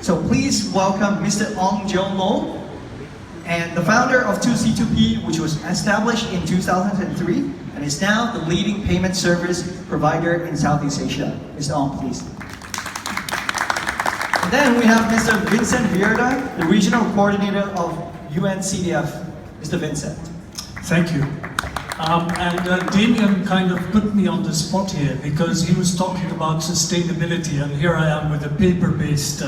So please welcome Mr. Aung Kyaw Moe, and the founder of 2C2P, which was established in 2003 and is now the leading payment service provider in Southeast Asia. Mr. Aung, please. And then we have Mr. Vincent Wierda, the regional coordinator of UNCDF. Mr. Vincent. Thank you. Damien kind of put me on the spot here because he was talking about sustainability, and here I am with a paper-based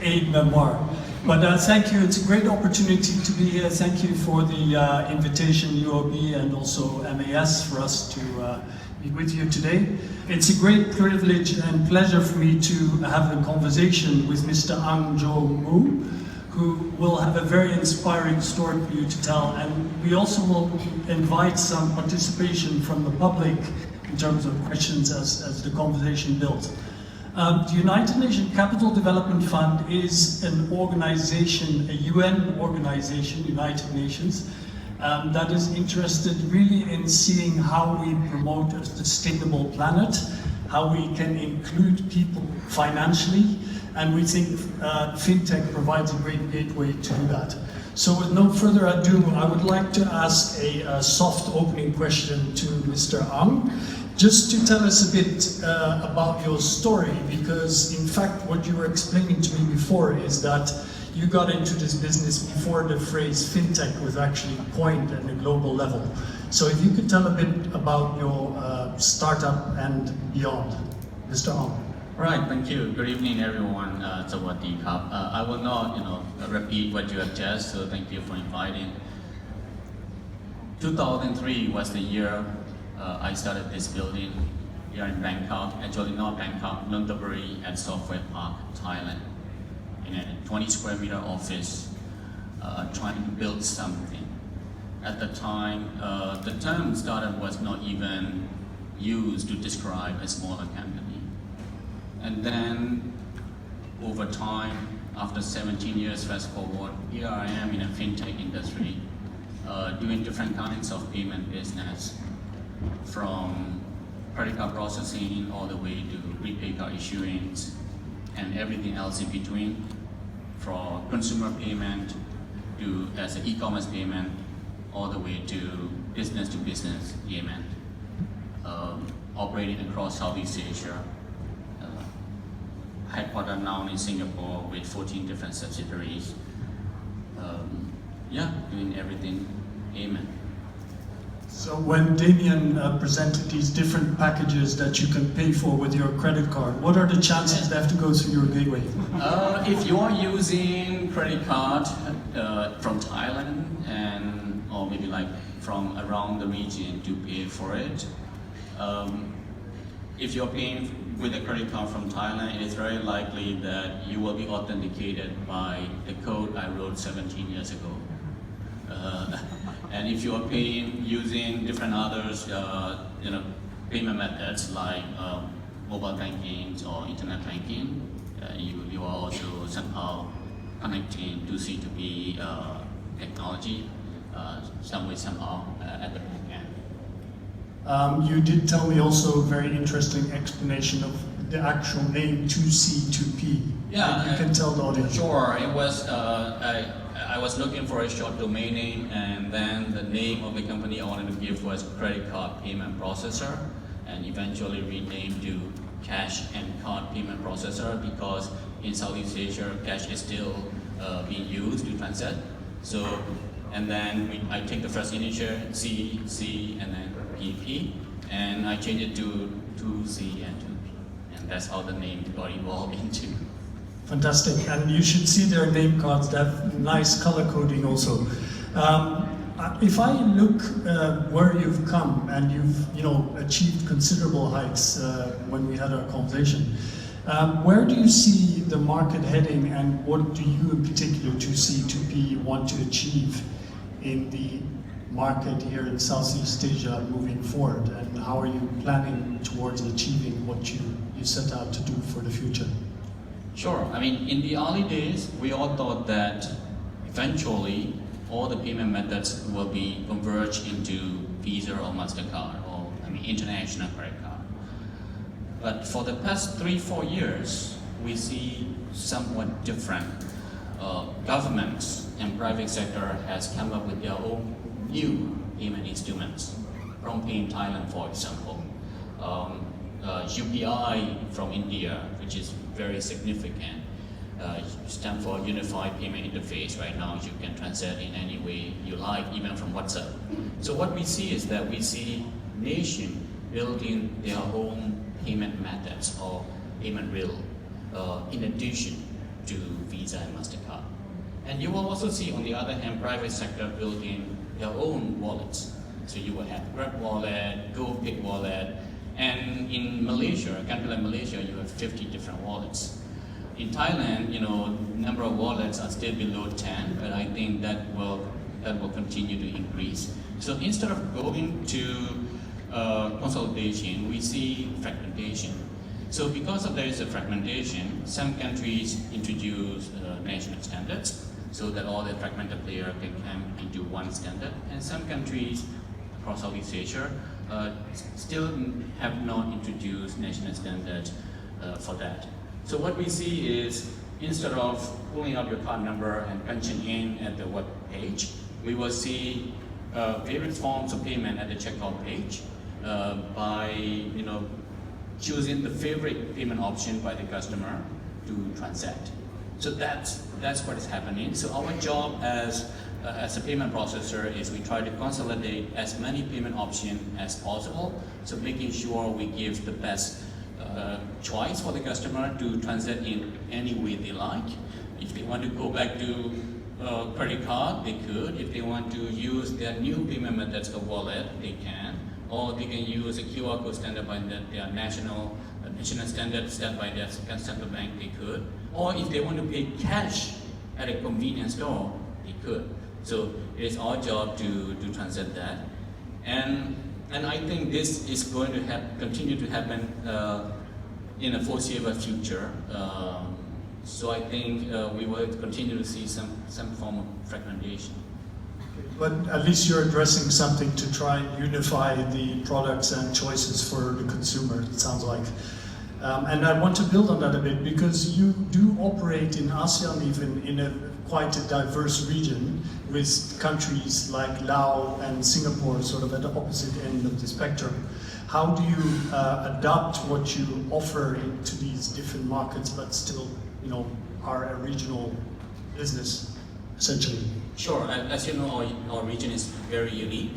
aid memoir. But thank you, it's a great opportunity to be here. Thank you for the invitation, UOB and also MAS, for us to be with you today. It's a great privilege and pleasure for me to have a conversation with Mr. Aung Kyaw Moe, who will have a very inspiring story for you to tell. And we also will invite some participation from the public in terms of questions as the conversation builds. The United Nations Capital Development Fund is an organization, a UN organization, United Nations, that is interested really in seeing how we promote a sustainable planet, how we can include people financially, and we think Fintech provides a great gateway to do that. So with no further ado, I would like to ask a soft opening question to Mr. Aung, just to tell us a bit about your story, because in fact what you were explaining to me before is that you got into this business before the phrase Fintech was actually coined at a global level. So if you could tell a bit about your startup and beyond, Mr. Aung. Right, thank you. Good evening, everyone. Sawasdee krap. I will not, repeat what you have just. So thank you for inviting. 2003 was the year I started this building here in Bangkok. Actually, not Bangkok, Nonthaburi at Software Park, Thailand, in a 20 square meter office, trying to build something. At the time, the term startup was not even used to describe a smaller company. And then, over time, after 17 years, fast forward, here I am in a fintech industry, doing different kinds of payment business, from credit card processing all the way to prepaid card issuance and everything else in between, from consumer payment to as an e-commerce payment, all the way to business payment, operating across Southeast Asia. Headquartered now in Singapore with 14 different subsidiaries. Doing everything payment. So when Damien presented these different packages that you can pay for with your credit card, what are the chances they have to go through your gateway? If you are using credit card from Thailand or maybe like from around the region to pay for it, if you're paying with a credit card from Thailand, it is very likely that you will be authenticated by the code I wrote 17 years ago. And if you are paying using different others, payment methods like mobile banking or internet banking, you are also somehow connecting to C2B technology, some way, somehow at the back end. You did tell me also a very interesting explanation of the actual name 2C2P. Yeah, you can tell the audience. Sure, it was, I was looking for a short domain name, and then the name of the company I wanted to give was Credit Card Payment Processor, and eventually renamed to Cash and Card Payment Processor, because in Southeast Asia, cash is still being used to transact. So, and then I take the first initial, C, and then PP, and I changed it to 2C and 2P, and that's how the name got evolved into. Fantastic, and you should see their name cards. They have nice color coding also. If I look where you've come, and you've achieved considerable heights when we had our conversation, where do you see the market heading, and what do you in particular, 2C2P, want to achieve in the market here in Southeast Asia moving forward, and how are you planning towards achieving what you set out to do for the future? Sure. I mean, in the early days, we all thought that eventually all the payment methods will be converged into Visa or MasterCard, or international credit card. But for the past 3-4 years, we see somewhat different. Governments and private sector has come up with their own new payment instruments. PromptPay in Thailand, for example. UPI from India, which is very significant. Stand for Unified Payment Interface. Right now, you can transact in any way you like, even from WhatsApp. So what we see is that we see nations building their own payment methods or payment rail in addition to Visa and MasterCard. And you will also see, on the other hand, private sector building their own wallets. So you will have Grab wallet, GoPay wallet, and in Malaysia, a country like Malaysia, you have 50 different wallets. In Thailand, number of wallets are still below 10, but I think that will continue to increase. So instead of going to consolidation, we see fragmentation. So because there is a fragmentation, some countries introduce national standards so that all the fragmented players can come into one standard, and some countries across Southeast Asia still have not introduced national standards for that. So what we see is, instead of pulling out your card number and punching in at the web page, we will see various forms of payment at the checkout page by choosing the favorite payment option by the customer to transact. So that's what is happening. So our job as a payment processor is we try to consolidate as many payment options as possible. So making sure we give the best choice for the customer to transact in any way they like. If they want to go back to credit card, they could. If they want to use their new payment methods of wallet, they can. Or they can use a QR code standard by their national standard set by their central bank, they could. Or if they want to pay cash at a convenience store, they could. So it is our job to transact that. And I think this is going to continue to happen in a foreseeable future. So I think we will continue to see some form of fragmentation. But at least you're addressing something to try and unify the products and choices for the consumer, it sounds like. And I want to build on that a bit, because you do operate in ASEAN even in a quite a diverse region, with countries like Laos and Singapore sort of at the opposite end of the spectrum. How do you adapt what you offer to these different markets, but still, are a regional business, essentially? Sure. As you know, our region is very unique.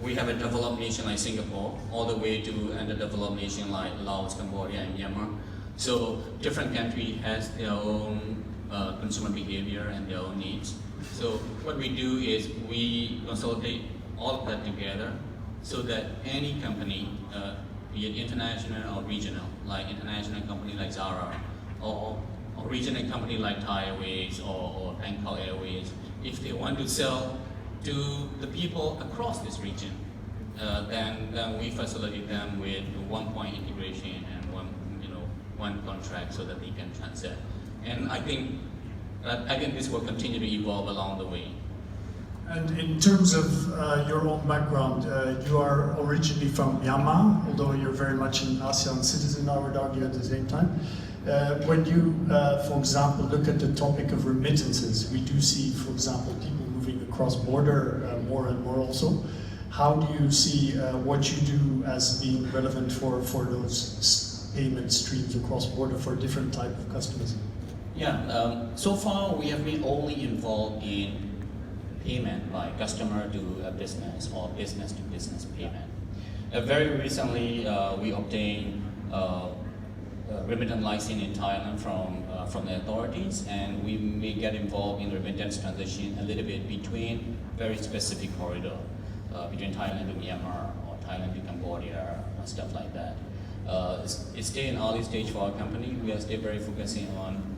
We have a developed nation like Singapore, all the way to underdeveloped nation like Laos, Cambodia, and Myanmar. So different country has their own consumer behavior and their own needs. So what we do is we consolidate all of that together so that any company, be it international or regional, like international company like Zara, or regional company like Thai Airways or Bangkok Airways, if they want to sell to the people across this region, then we facilitate them with one-point integration and one contract so that they can transact. And I think this will continue to evolve along the way. And in terms of your own background, you are originally from Myanmar, although you're very much an ASEAN citizen, I would argue, at the same time. When you, for example, look at the topic of remittances, we do see, for example, people moving across border more and more also. How do you see what you do as being relevant for those payment streams across border for different type of customers? Yeah, so far we have been only involved in payment by customer to a business or business to business payment. Very recently, we obtained remittance license in Thailand from the authorities, and we may get involved in remittance transition a little bit between very specific corridor, between Thailand to Myanmar or Thailand to Cambodia or stuff like that. It's still an early stage for our company. We are still very focusing on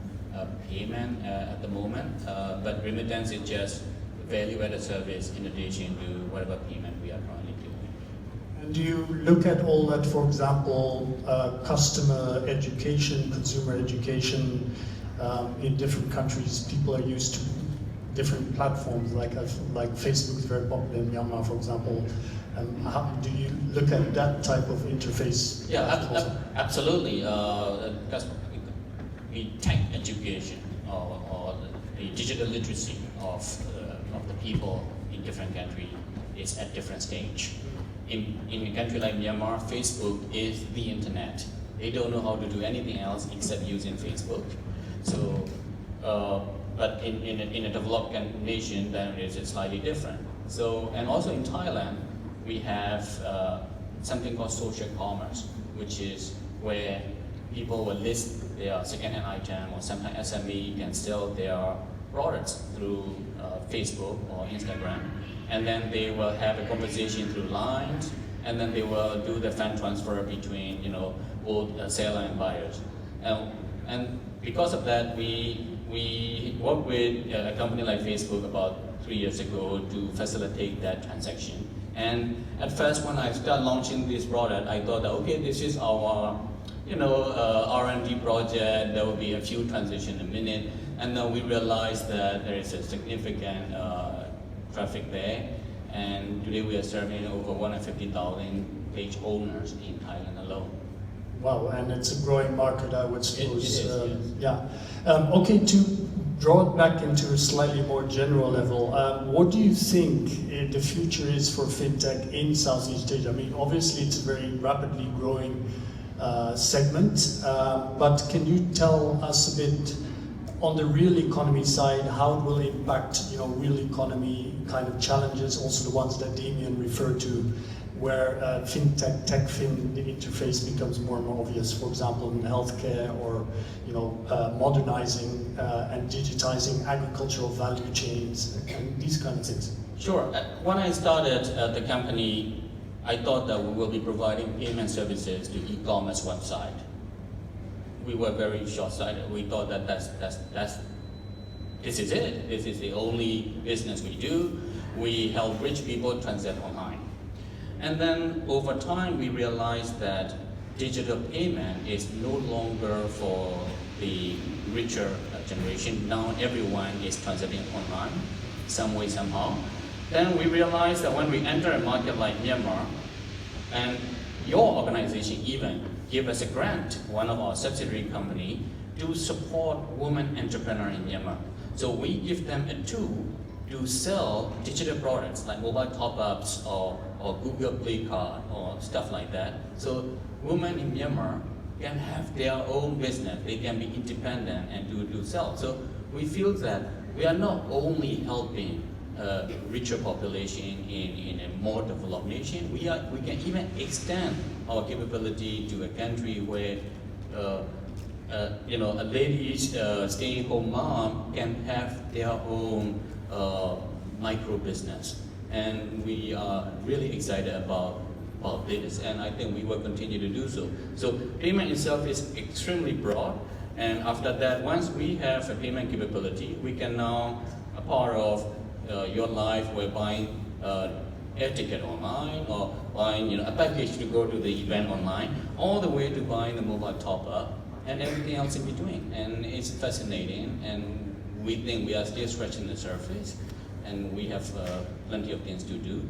payment at the moment, but remittance is just value-added service in addition to whatever payment we are currently doing. And do you look at all that, for example, customer education, consumer education in different countries? People are used to different platforms, like Facebook is very popular in Myanmar, for example. How do you look at that type of interface? Absolutely. Because the tech education or the digital literacy of the people in different countries is at different stage. In a country like Myanmar, Facebook is the internet. They don't know how to do anything else except using Facebook. So, but in a developed nation, then it's slightly different. So, and also in Thailand, we have something called social commerce, which is where people will list their second-hand item, or sometimes SME can sell their products through Facebook or Instagram, and then they will have a conversation through lines, and then they will do the fund transfer between both seller and buyers. And because of that, we worked with a company like Facebook about 3 years ago to facilitate that transaction. And at first, when I started launching this product, I thought that, okay, this is our R&D project. There will be a few transactions a minute, and then we realized that there is a significant traffic there. And today we are serving over 150,000 page owners in Thailand alone. Wow, and it's a growing market, I would suppose. It is, yes. Yeah. Okay, to draw it back into a slightly more general level, what do you think the future is for fintech in Southeast Asia? I mean, obviously it's a very rapidly growing segment, but can you tell us a bit on the real economy side, how it will impact, real economy kind of challenges, also the ones that Damien referred to, where fintech, tech-fin, the interface becomes more and more obvious, for example, in healthcare, or modernizing and digitizing agricultural value chains, and these kind of things. Sure. When I started the company, I thought that we will be providing payment services to e-commerce website. We were very short-sighted. We thought that this is it. This is the only business we do. We help rich people transact online. And then over time, we realized that digital payment is no longer for the richer generation. Now everyone is transacting online, some way, somehow. Then we realized that when we enter a market like Myanmar, and your organization even give us a grant, one of our subsidiary company, to support women entrepreneurs in Myanmar. So we give them a tool to sell digital products like mobile top-ups or Google Play card or stuff like that. So women in Myanmar can have their own business. They can be independent and do sell. So we feel that we are not only helping richer population in a more developed nation, we can even extend our capability to a country where a lady stay-at-home mom can have their own micro business, and we are really excited about this, and I think we will continue to do so. So payment itself is extremely broad, and after that, once we have a payment capability, we can now, a part of your life, we're buying air ticket online, or buying a package to go to the event online, all the way to buying the mobile top-up and everything else in between. And it's fascinating, and we think we are still scratching the surface, and we have plenty of things to do.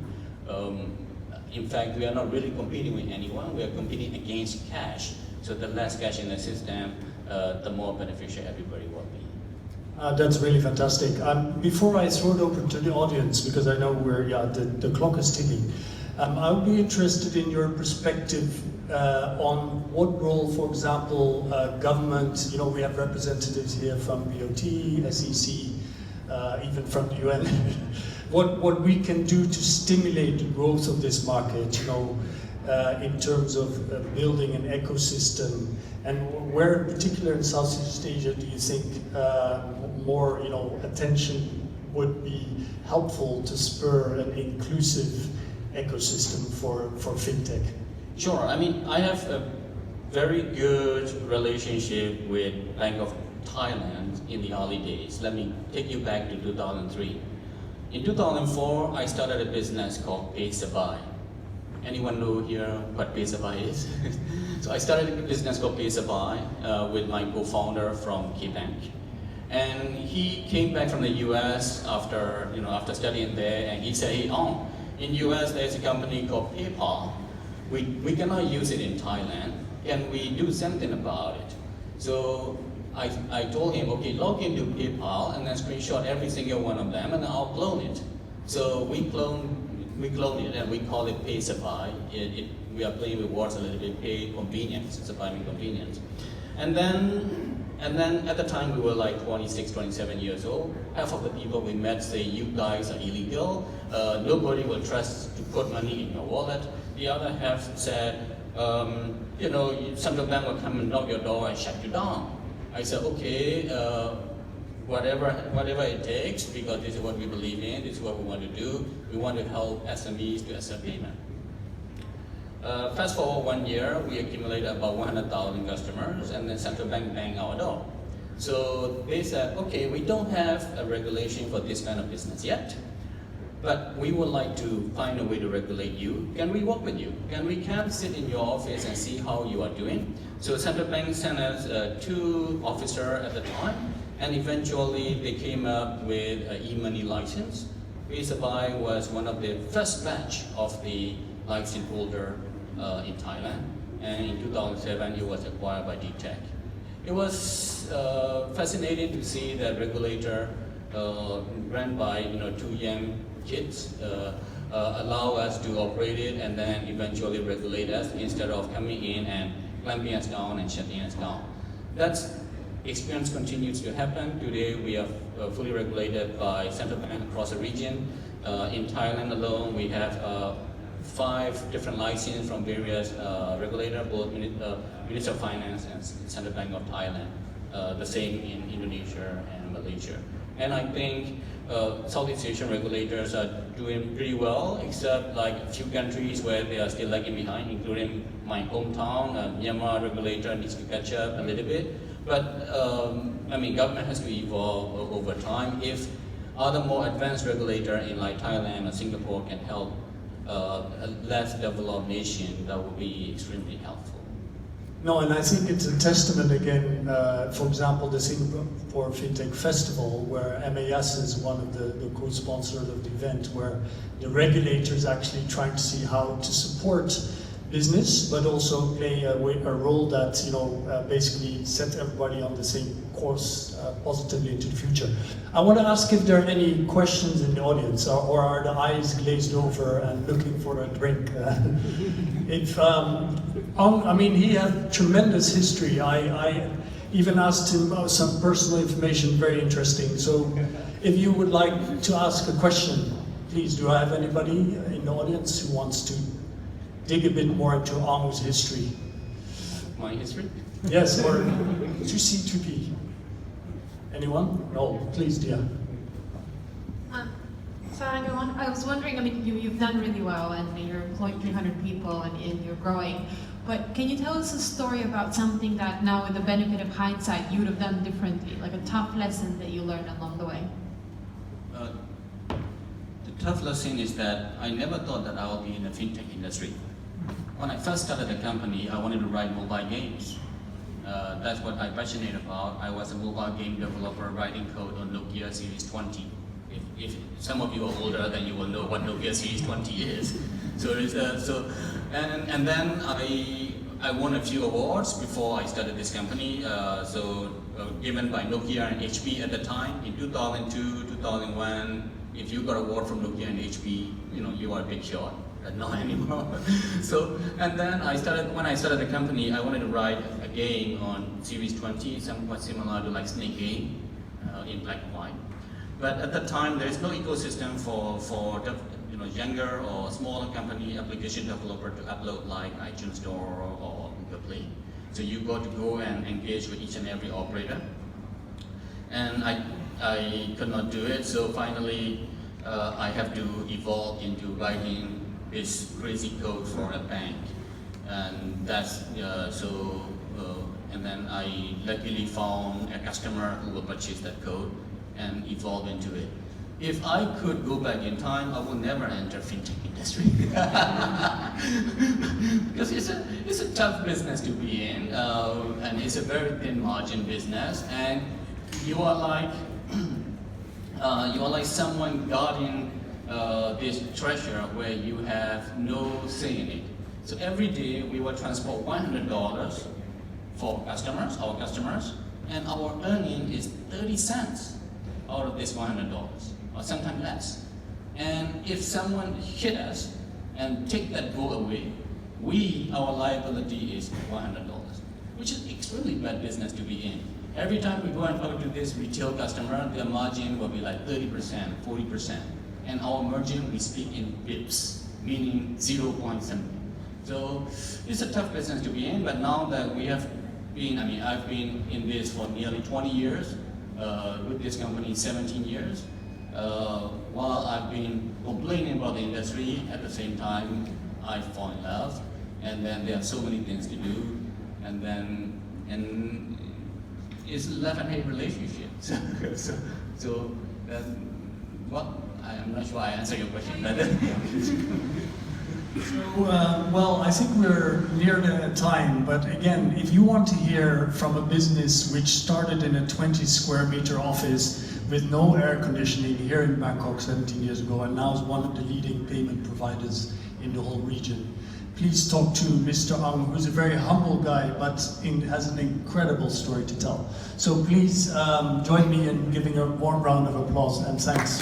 In fact, we are not really competing with anyone. We are competing against cash. So the less cash in the system, the more beneficial everybody will be. That's really fantastic. Before I throw it open to the audience, because I know the clock is ticking, I would be interested in your perspective on what role, for example, government, we have representatives here from BOT, SEC, even from the UN, what we can do to stimulate the growth of this market, in terms of building an ecosystem, and where in particular in Southeast Asia do you think more attention would be helpful to spur an inclusive ecosystem for fintech? Sure. I mean, I have a very good relationship with Bank of Thailand in the early days. Let me take you back to 2003. In 2004, I started a business called Pay Sabai. Anyone know here what Pay Sabai is? So I started a business called Pay Sabai with my co-founder from KBank. And he came back from the US after studying there, and he said, hey, In US, there's a company called PayPal. We cannot use it in Thailand. Can we do something about it? So I told him, okay, log into PayPal and then screenshot every single one of them and I'll clone it. So we cloned it and we call it Pay Supply. We are playing with words a little bit, pay convenience, supply me convenience. And then at the time we were like 26, 27 years old. Half of the people we met say, you guys are illegal. Nobody will trust to put money in your wallet. The other half said, central bank will come and knock your door and shut you down. I said, okay, whatever it takes, because this is what we believe in, this is what we want to do. We want to help SMEs to accept payment. Fast forward 1 year, we accumulated about 100,000 customers, and then central bank banged our door. So they said, okay, we don't have a regulation for this kind of business yet, but we would like to find a way to regulate you. Can we work with you? Can we come sit in your office and see how you are doing? So central bank sent us 2 officers at the time, and eventually they came up with an e-money license. Paysabai was one of the first batch of the license holder in Thailand, and in 2007 it was acquired by DTech. It was fascinating to see that regulator ran by 2 young kids allow us to operate it and then eventually regulate us instead of coming in and clamping us down and shutting us down. That experience continues to happen. Today we are fully regulated by central bank across the region. In Thailand alone, we have 5 different licenses from various regulators, both Minister of Finance and Central Bank of Thailand. The same in Indonesia and Malaysia. And I think Southeast Asian regulators are doing pretty well, except like a few countries where they are still lagging behind, including my hometown. Myanmar regulator needs to catch up a little bit. But government has to evolve over time. If other more advanced regulators in like Thailand or Singapore can help a less developed nation, that would be extremely helpful. No, and I think it's a testament again, for example, the Singapore Fintech Festival, where MAS is one of the co-sponsors of the event, where the regulators actually trying to see how to support business, but also play a role that, basically set everybody on the same course positively into the future. I want to ask if there are any questions in the audience, or are the eyes glazed over and looking for a drink? He had tremendous history. I even asked him some personal information, very interesting. So if you would like to ask a question, please, do I have anybody in the audience who wants to dig a bit more into Aung's history? My history? Yes, or to C2P. Anyone? No, please, Dia. So everyone, I was wondering, you've done really well and you're employing 300 people and you're growing, but can you tell us a story about something that now with the benefit of hindsight you would have done differently, like a tough lesson that you learned along the way? The tough lesson is that I never thought that I would be in the fintech industry. When I first started the company, I wanted to write mobile games. That's what I'm passionate about. I was a mobile game developer writing code on Nokia Series 20. If some of you are older, then you will know what Nokia Series 20 is. And then I won a few awards before I started this company. Given by Nokia and HP at the time in 2002, 2001. If you got an award from Nokia and HP, you are a big shot. But not anymore. And then when I started the company, I wanted to write a game on Series 20, somewhat similar to like Snake Game in black and white. But at the time, there is no ecosystem for younger or smaller company application developer to upload like iTunes Store or Google Play. So you got to go and engage with each and every operator. And I could not do it, so finally I have to evolve into writing this crazy code for a bank. And that's and then I luckily found a customer who will purchase that code and evolve into it. If I could go back in time, I would never enter fintech industry. Because it's a tough business to be in, and it's a very thin margin business, and you are like someone guarding this treasure where you have no say in it. So every day we will transport $100 for customers, our customers, and our earning is 30 cents out of this $100, or sometimes less. And if someone hit us and take that gold away, our liability is $100, which is extremely bad business to be in. Every time we go and talk to this retail customer, their margin will be like 30%, 40%. And our margin, we speak in bips, meaning 0 point something. So it's a tough business to be in, but now that we have been, I've been in this for nearly 20 years, with this company 17 years. While I've been complaining about the industry, at the same time, I fall in love, and then there are so many things to do, and it's a love and hate relationship. So well, I'm not sure I answered your question, but Well, I think we're near the time, but again, if you want to hear from a business which started in a 20 square meter office with no air conditioning here in Bangkok 17 years ago, and now is one of the leading payment providers in the whole region, please talk to Mr. Aung, who's a very humble guy, but has an incredible story to tell. So please join me in giving a warm round of applause, and thanks.